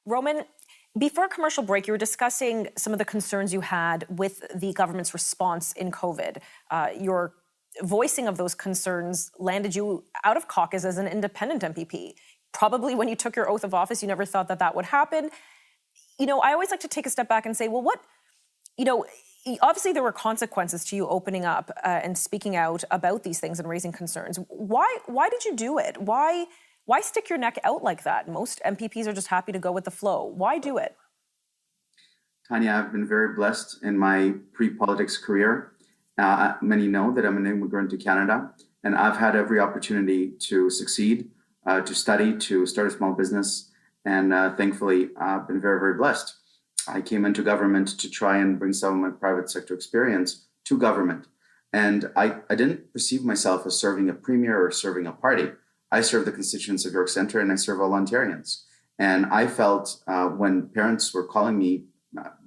Roman, before commercial break, you were discussing some of the concerns you had with the government's response in COVID. Your voicing of those concerns landed you out of caucus as an independent MPP. Probably when you took your oath of office, you never thought that that would happen. You know, I always like to take a step back and say, well, obviously there were consequences to you opening up and speaking out about these things and raising concerns. Why did you do it? Why stick your neck out like that? Most MPPs are just happy to go with the flow. Why do it? Tanya, I've been very blessed in my pre-politics career. Many know that I'm an immigrant to Canada, and I've had every opportunity to succeed, to study, to start a small business. And thankfully, I've been very, very blessed. I came into government to try and bring some of my private sector experience to government. And I didn't perceive myself as serving a premier or serving a party. I serve the constituents of York Centre and I serve all Ontarians. And I felt when parents were calling me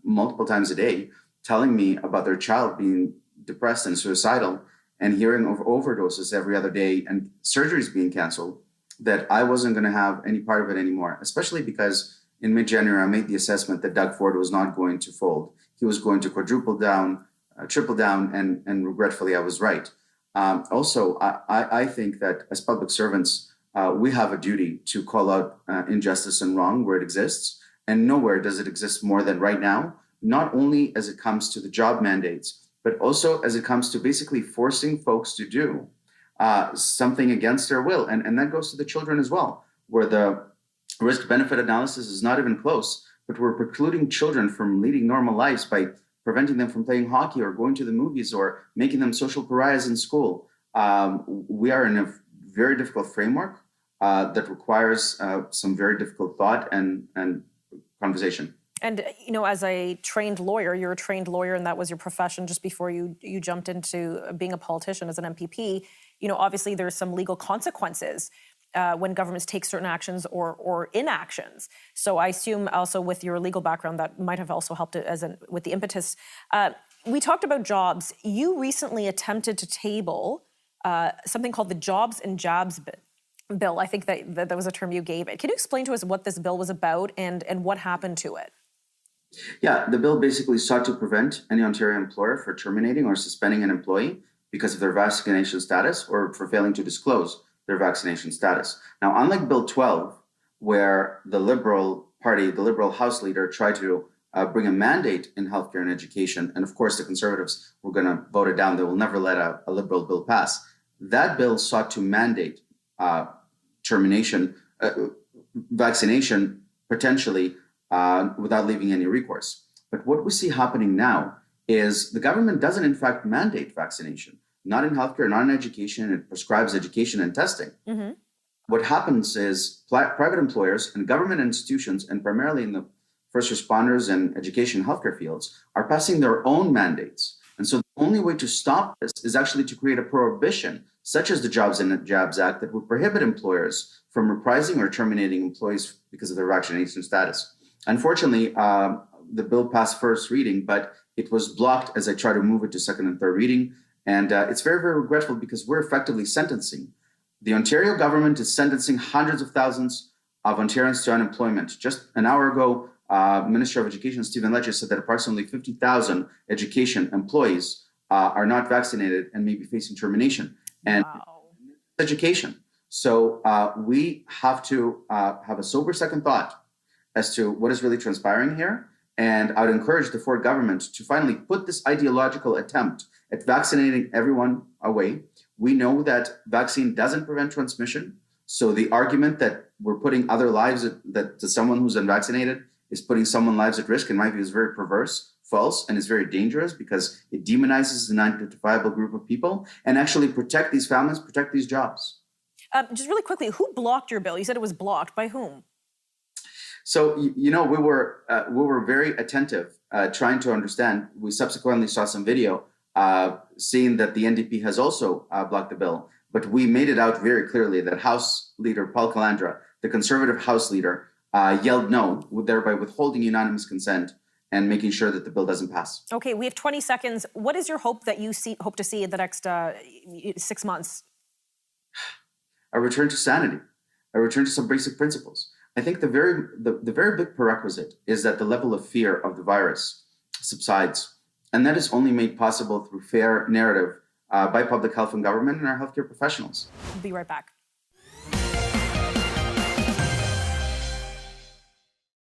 multiple times a day, telling me about their child being depressed and suicidal and hearing of overdoses every other day and surgeries being canceled, that I wasn't going to have any part of it anymore, especially because in mid-January, I made the assessment that Doug Ford was not going to fold. He was going to quadruple down, triple down, and regretfully, I was right. Also, I think that as public servants, we have a duty to call out injustice and wrong where it exists, and nowhere does it exist more than right now, not only as it comes to the job mandates, but also as it comes to basically forcing folks to do something against their will. And that goes to the children as well, where the risk-benefit analysis is not even close, but we're precluding children from leading normal lives by preventing them from playing hockey or going to the movies or making them social pariahs in school. We are in a very difficult framework that requires some very difficult thought and conversation. And, you know, as a trained lawyer, you're a trained lawyer and that was your profession just before you jumped into being a politician as an MPP. You know, obviously there's some legal consequences when governments take certain actions or inactions. So I assume also with your legal background that might have also helped it with the impetus. We talked about jobs. You recently attempted to table something called the Jobs and Jabs bill. I think that was a term you gave it. Can you explain to us what this bill was about and what happened to it? Yeah, the bill basically sought to prevent any Ontario employer from terminating or suspending an employee because of their vaccination status or for failing to disclose their vaccination status. Now, unlike Bill 12, where the Liberal Party, the Liberal House leader, tried to bring a mandate in healthcare and education, and of course the Conservatives were going to vote it down. They will never let a Liberal bill pass. That bill sought to mandate vaccination potentially without leaving any recourse. But what we see happening now is the government doesn't in fact mandate vaccination. Not in healthcare, not in education. It prescribes education and testing. Mm-hmm. What happens is private employers and government institutions, and primarily in the first responders and education and healthcare fields, are passing their own mandates. And so the only way to stop this is actually to create a prohibition, such as the Jobs and Jabs Act, that would prohibit employers from reprising or terminating employees because of their vaccination status. Unfortunately, the bill passed first reading, but it was blocked as I tried to move it to second and third reading. And it's very, very regretful because we're effectively sentencing. The Ontario government is sentencing hundreds of thousands of Ontarians to unemployment. Just an hour ago, Minister of Education Stephen Lecce said that approximately 50,000 education employees are not vaccinated and may be facing termination. And education. So we have to have a sober second thought as to what is really transpiring here. And I would encourage the Ford government to finally put this ideological attempt at vaccinating everyone away. We know that vaccine doesn't prevent transmission. So the argument that we're putting other lives, that to someone who's unvaccinated is putting someone's lives at risk, in my view, is very perverse, false, and is very dangerous because it demonizes an identifiable group of people and actually protect these families, protect these jobs. Just really quickly, who blocked your bill? You said it was blocked. By whom? So, you know, we were very attentive, trying to understand. We subsequently saw some video seeing that the NDP has also blocked the bill. But we made it out very clearly that House Leader Paul Calandra, the Conservative House Leader, yelled no, thereby withholding unanimous consent and making sure that the bill doesn't pass. Okay, we have 20 seconds. What is your hope that you hope to see in the next 6 months? A return to sanity, a return to some basic principles. I think the very big prerequisite is that the level of fear of the virus subsides. And that is only made possible through fair narrative by public health and government and our healthcare professionals. Be right back.